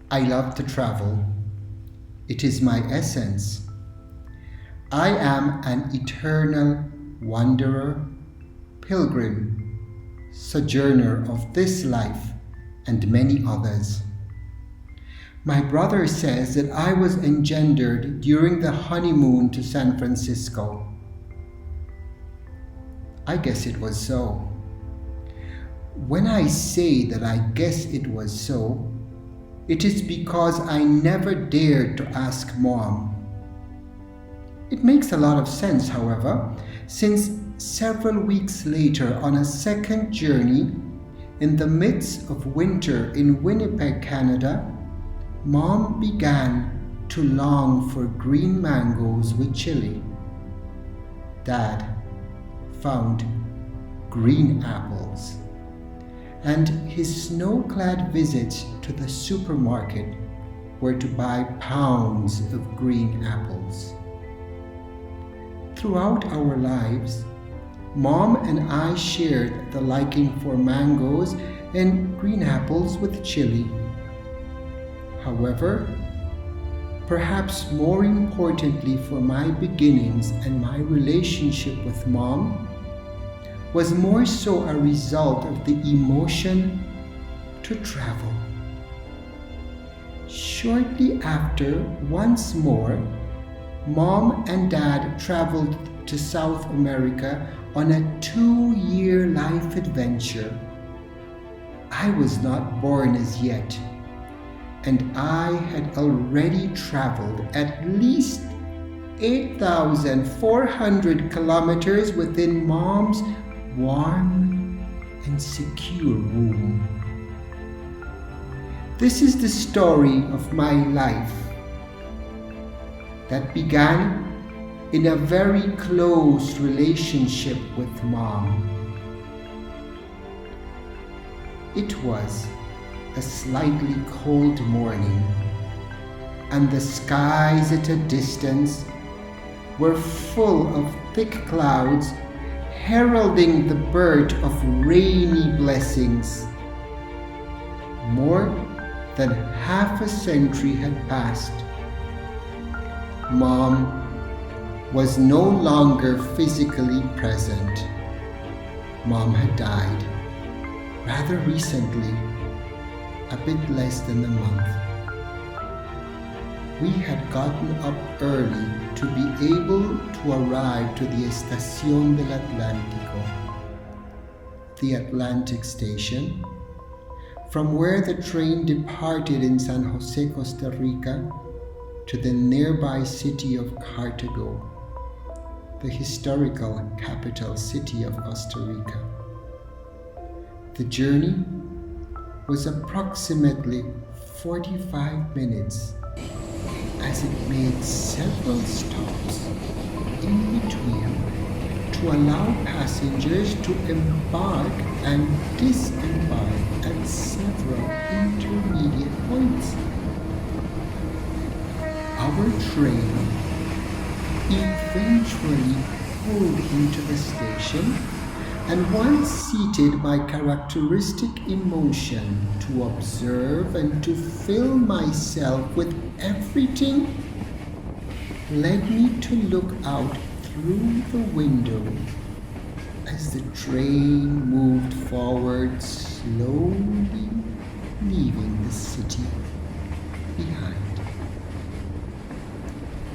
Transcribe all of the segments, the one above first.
I love to travel. It is my essence. I am an eternal wanderer, pilgrim, sojourner of this life and many others. My brother says that I was engendered during the honeymoon to San Francisco. I guess it was so. When I say that I guess it was so, it is because I never dared to ask Mom. It makes a lot of sense, however, since several weeks later on a second journey, in the midst of winter in Winnipeg, Canada, Mom began to long for green mangoes with chili. Dad found green apples, and his snow-clad visits to the supermarket were to buy pounds of green apples. Throughout our lives, Mom and I shared the liking for mangoes and green apples with chili. However, perhaps more importantly for my beginnings and my relationship with Mom, was more so a result of the emotion to travel. Shortly after, once more, Mom and Dad traveled to South America on a 2-year life adventure. I was not born as yet, and I had already traveled at least 8,400 kilometers within Mom's warm and secure womb. This is the story of my life that began in a very close relationship with Mom. It was a slightly cold morning, and the skies at a distance were full of thick clouds heralding the birth of rainy blessings. More than half a century had passed. Mom was no longer physically present. Mom had died rather recently, a bit less than a month. We had gotten up early to be able to arrive to the Estación del Atlántico, the Atlantic Station, from where the train departed in San Jose, Costa Rica, to the nearby city of Cartago, the historical capital city of Costa Rica. The journey was approximately 45 minutes, as it made several stops in between to allow passengers to embark and disembark at several intermediate points. Our train eventually pulled into the station, and once seated, my characteristic emotion to observe and to fill myself with everything led me to look out through the window as the train moved forward, slowly leaving the city behind.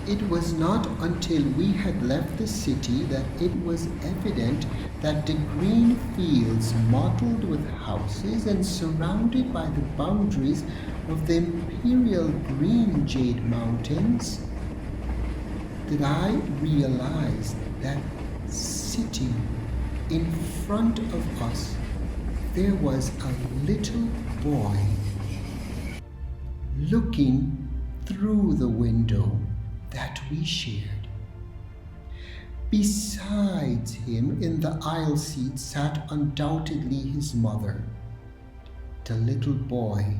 It was not until we had left the city that it was evident that the green fields mottled with houses and surrounded by the boundaries of the imperial green jade mountains, that I realized that sitting in front of us there was a little boy looking through the window that we shared. Besides him in the aisle seat sat undoubtedly his mother. The little boy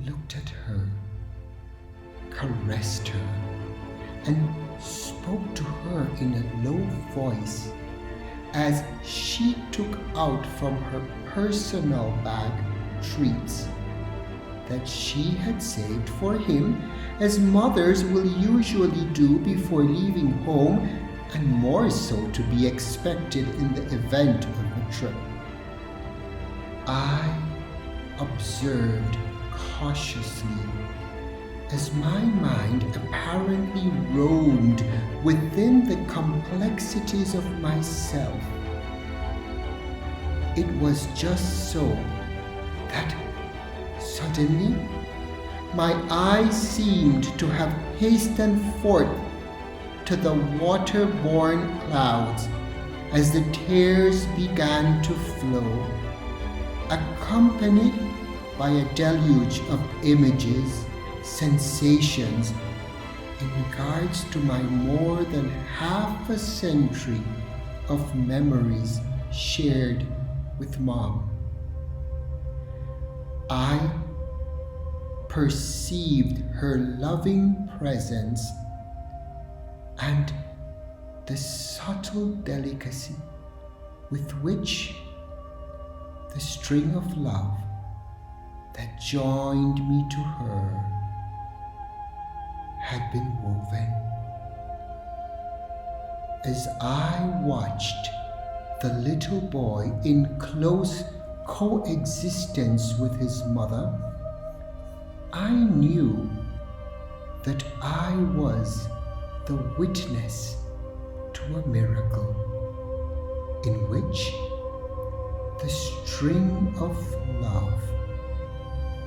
looked at her, caressed her, and spoke to her in a low voice as she took out from her personal bag treats. that she had saved for him, as mothers will usually do before leaving home, and more so to be expected in the event of a trip. I observed cautiously as my mind apparently roamed within the complexities of myself. It was just so that suddenly my eyes seemed to have hastened forth to the water-borne clouds as the tears began to flow, accompanied by a deluge of images, sensations, in regards to my more than half a century of memories shared with Mom. I perceived her loving presence and the subtle delicacy with which the string of love that joined me to her had been woven. As I watched the little boy in close coexistence with his mother, I knew that I was the witness to a miracle in which the string of love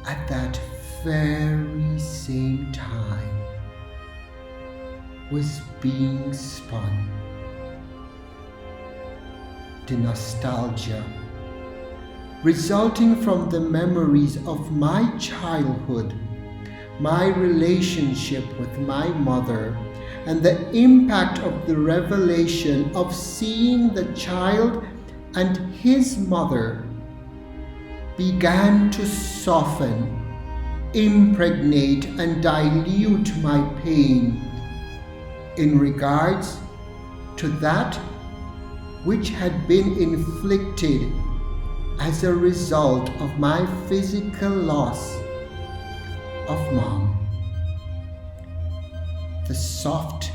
at that very same time was being spun. The nostalgia resulting from the memories of my childhood, my relationship with my mother, and the impact of the revelation of seeing the child and his mother began to soften, impregnate, and dilute my pain in regards to that which had been inflicted as a result of my physical loss of Mom. The soft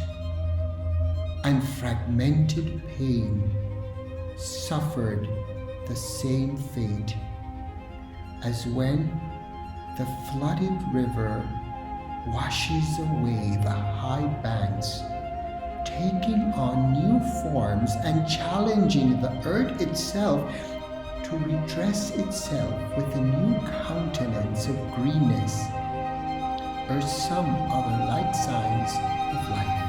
and fragmented pain suffered the same fate as when the flooded river washes away the high banks, taking on new forms and challenging the earth itself to redress itself with a new countenance of greenness or some other like signs of life.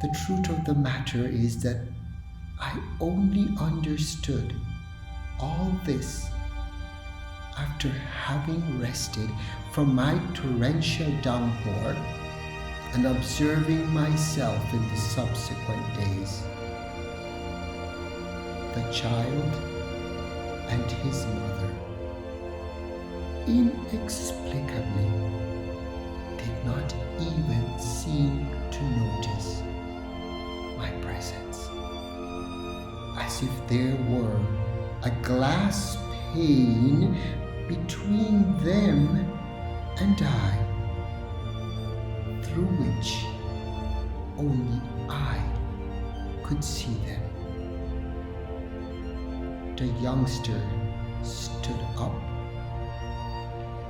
The truth of the matter is that I only understood all this after having rested from my torrential downpour and observing myself in the subsequent days. The child and his mother inexplicably did not even seem to notice my presence, as if there were a glass pane between them and I, through which only I could see them. The youngster stood up,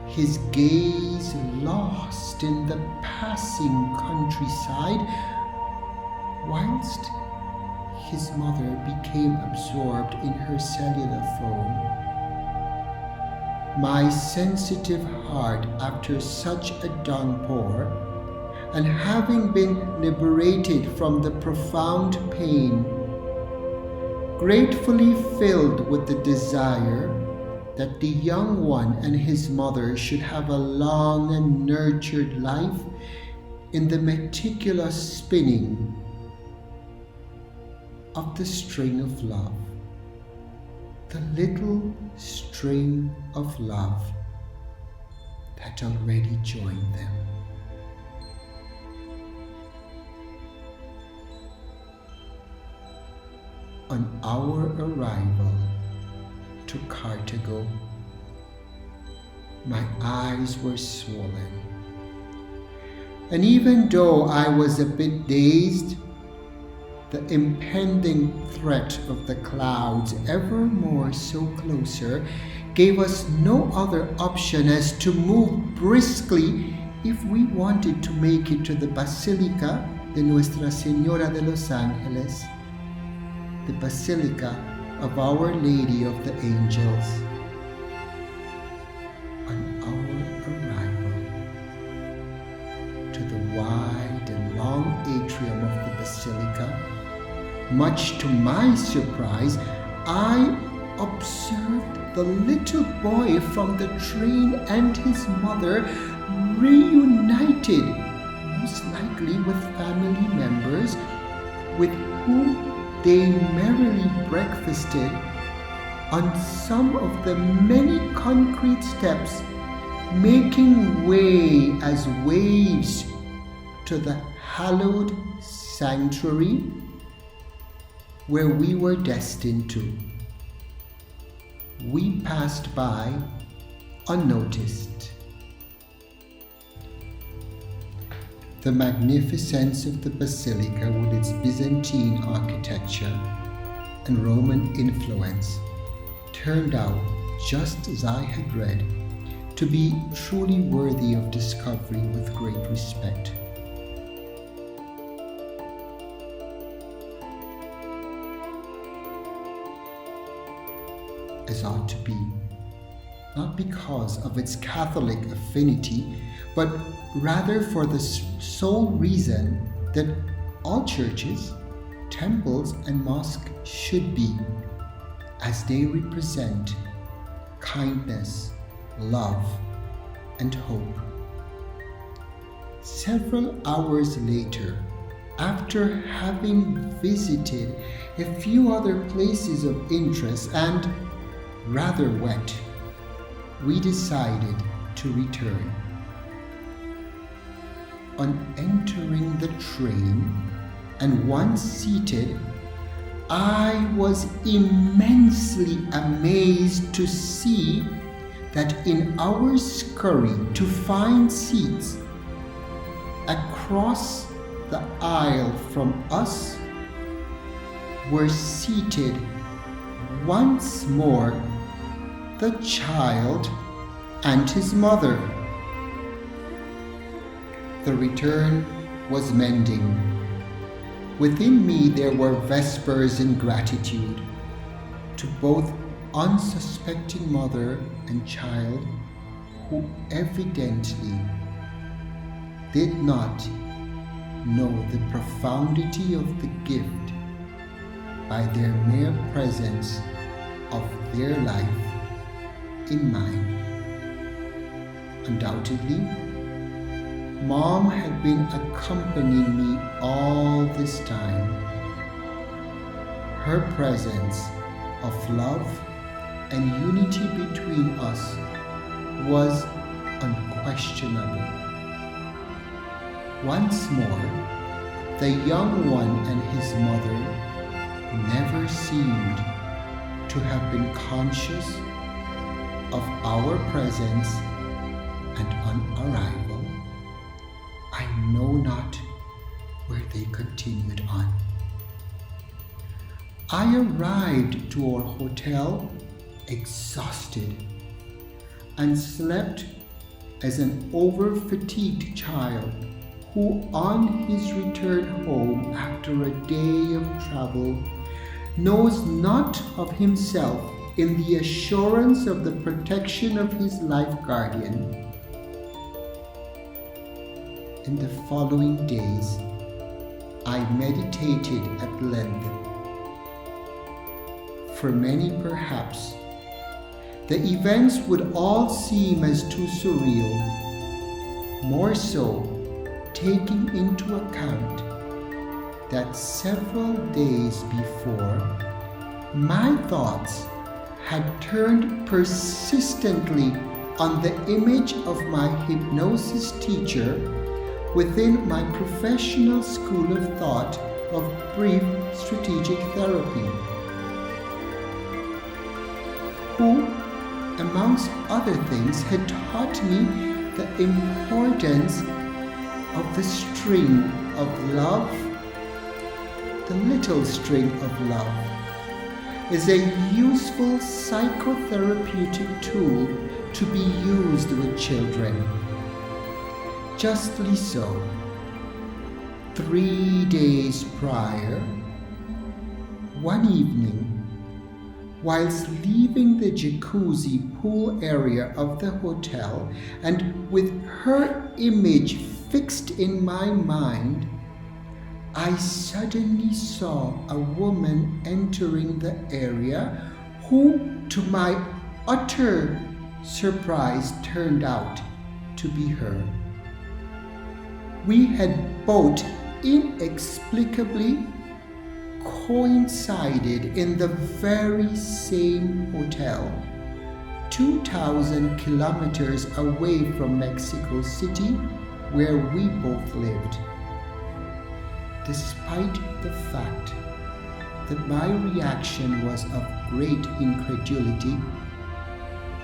his gaze lost in the passing countryside, whilst his mother became absorbed in her cellular phone. My sensitive heart, after such a downpour, and having been liberated from the profound pain, gratefully filled with the desire that the young one and his mother should have a long and nurtured life in the meticulous spinning of the string of love, the little string of love that already joined them. On our arrival to Cartago, My eyes were swollen. And even though I was a bit dazed, the impending threat of the clouds ever more so closer gave us no other option as to move briskly if we wanted to make it to the Basilica de Nuestra Señora de los Ángeles, the Basilica of Our Lady of the Angels. On our arrival to the wide and long atrium of the Basilica, much to my surprise, I observed the little boy from the train and his mother reunited, most likely with family members with whom they merrily breakfasted on some of the many concrete steps, making way as waves to the hallowed sanctuary where we were destined to. We passed by unnoticed. The magnificence of the basilica with its Byzantine architecture and Roman influence turned out, just as I had read, to be truly worthy of discovery with great respect. As ought to be, not because of its Catholic affinity, but rather for the sole reason that all churches, temples, and mosques should be, as they represent kindness, love, and hope. Several hours later, after having visited a few other places of interest and rather wet, we decided to return. On entering the train and once seated, I was immensely amazed to see that in our scurry to find seats across the aisle from us were seated once more the child and his mother. The return was mending. Within me there were vespers in gratitude to both unsuspecting mother and child who evidently did not know the profundity of the gift by their mere presence of their life in mine. Undoubtedly, Mom had been accompanying me all this time. Her presence of love and unity between us was unquestionable. Once more, the young one and his mother never seemed to have been conscious of our presence, and on arrival, I know not where they continued on. I arrived to our hotel exhausted and slept as an over-fatigued child who on his return home after a day of travel knows not of himself in the assurance of the protection of his life guardian. In the following days, I meditated at length. For many, perhaps, the events would all seem as too surreal, more so taking into account that several days before, my thoughts had turned persistently on the image of my hypnosis teacher within my professional school of thought of brief strategic therapy, who amongst other things, had taught me the importance of the string of love, the little string of love, is a useful psychotherapeutic tool to be used with children. Justly so. 3 days prior, one evening, whilst leaving the jacuzzi pool area of the hotel and with her image fixed in my mind, I suddenly saw a woman entering the area who, to my utter surprise, turned out to be her. We had both inexplicably coincided in the very same hotel, 2,000 kilometers away from Mexico City, where we both lived. Despite the fact that my reaction was of great incredulity,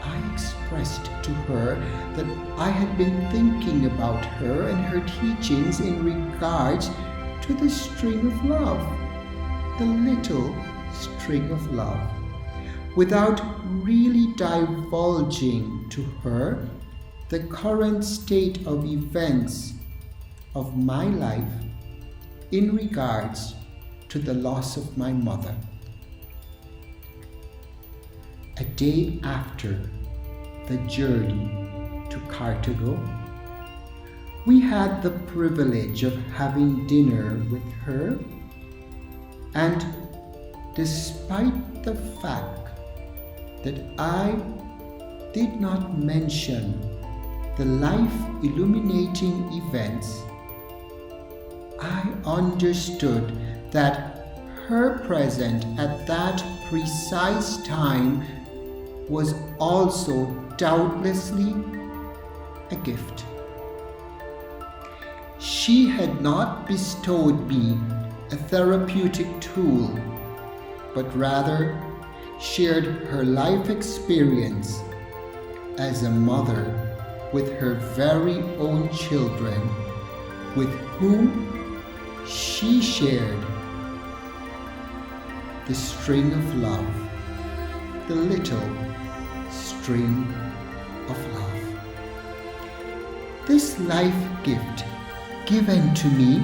I expressed to her that I had been thinking about her and her teachings in regards to the string of love, the little string of love, without really divulging to her the current state of events of my life in regards to the loss of my mother. A day after the journey to Cartago, we had the privilege of having dinner with her, and despite the fact that I did not mention the life-illuminating events, I understood that her presence at that precise time was also doubtlessly a gift. She had not bestowed me a therapeutic tool, but rather shared her life experience as a mother with her very own children, with whom she shared the string of love, the little string of love. This life gift given to me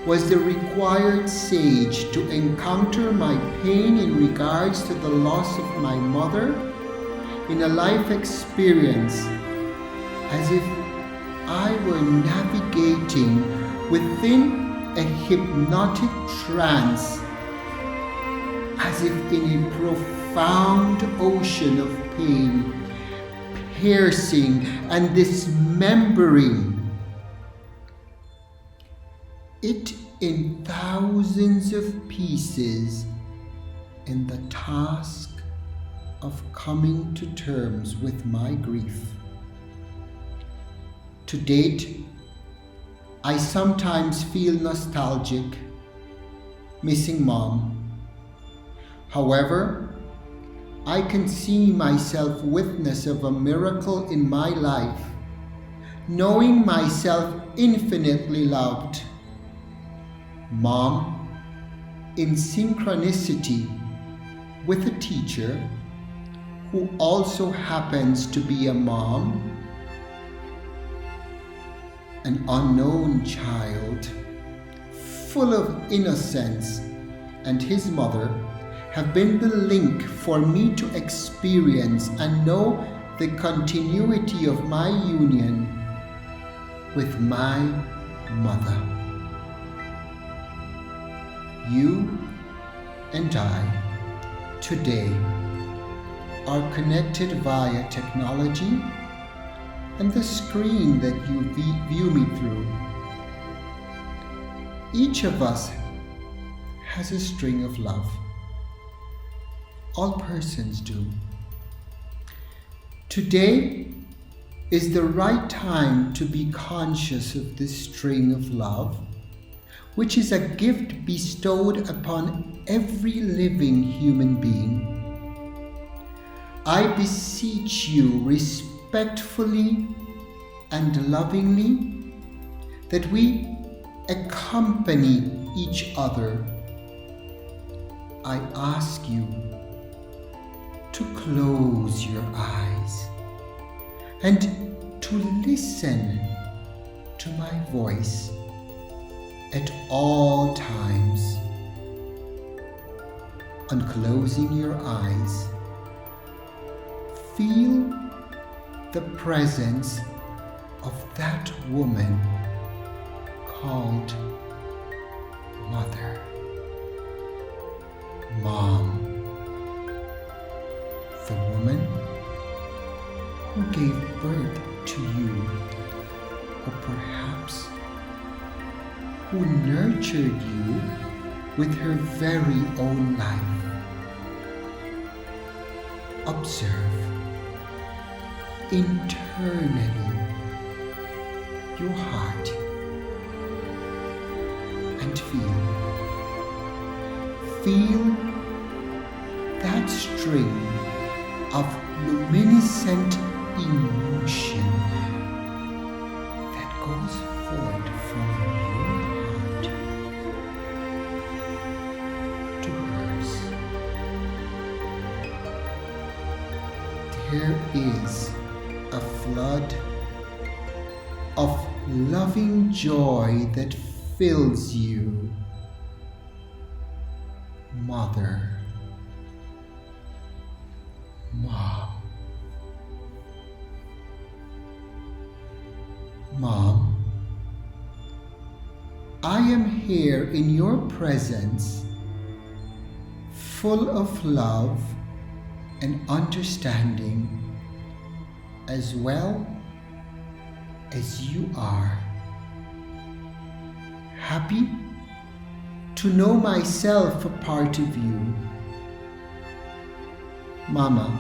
was the required sage to encounter my pain in regards to the loss of my mother in a life experience, as if I were navigating within a hypnotic trance, as if in a profound ocean of pain, piercing and dismembering it in thousands of pieces in the task of coming to terms with my grief. To date, I sometimes feel nostalgic, missing Mom. However, I can see myself witness of a miracle in my life, knowing myself infinitely loved. Mom, in synchronicity with a teacher who also happens to be a mom, an unknown child, full of innocence, and his mother have been the link for me to experience and know the continuity of my union with my mother. You and I today are connected via technology and the screen that you view me through. Each of us has a string of love. All persons do. Today is the right time to be conscious of this string of love, which is a gift bestowed upon every living human being. I beseech you respectfully and lovingly that we accompany each other. I ask you to close your eyes and to listen to my voice at all times. On closing your eyes, feel the presence of that woman called Mother, Mom, the woman who gave birth to you, or perhaps who nurtured you with her very own life. Observe internally your heart and feel that string of luminescent emotion that goes forth from your heart to hers. There is a flood of loving joy that fills you, Mother, Mom. Mom, I am here in your presence, full of love and understanding, as well as you are. Happy to know myself a part of you. Mama,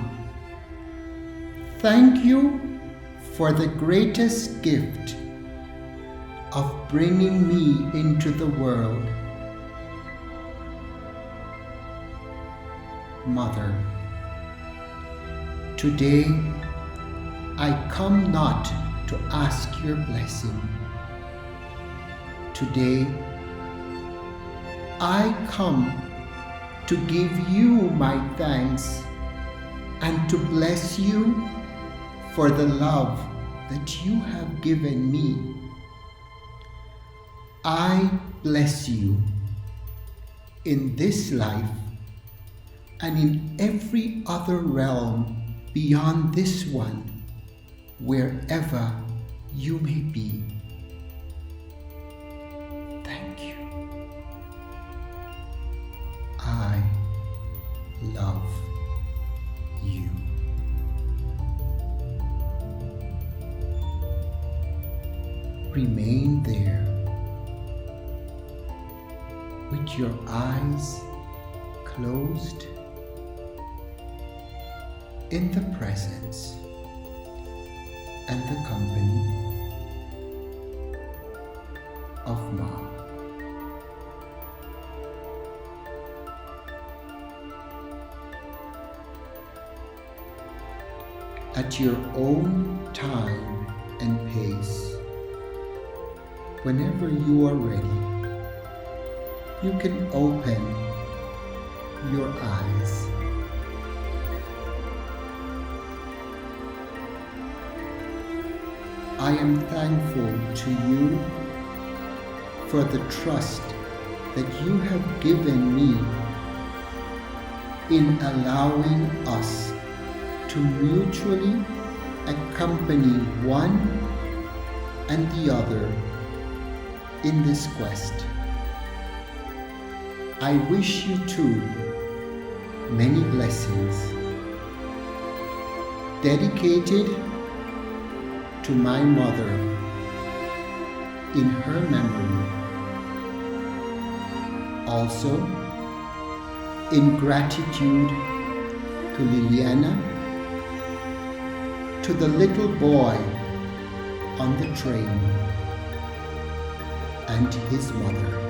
thank you for the greatest gift of bringing me into the world. Mother, today I come not to ask your blessing. Today I come to give you my thanks and to bless you for the love that you have given me. I bless you in this life and in every other realm beyond this one, wherever you may be. Thank you. I love you. Remain there with your eyes closed in the presence and the company of Mom. At your own time and pace, whenever you are ready, you can open your eyes. I am thankful to you for the trust that you have given me in allowing us to mutually accompany one and the other in this quest. I wish you too many blessings, dedicated to my mother in her memory. Also, in gratitude to Liliana, to the little boy on the train, and his mother.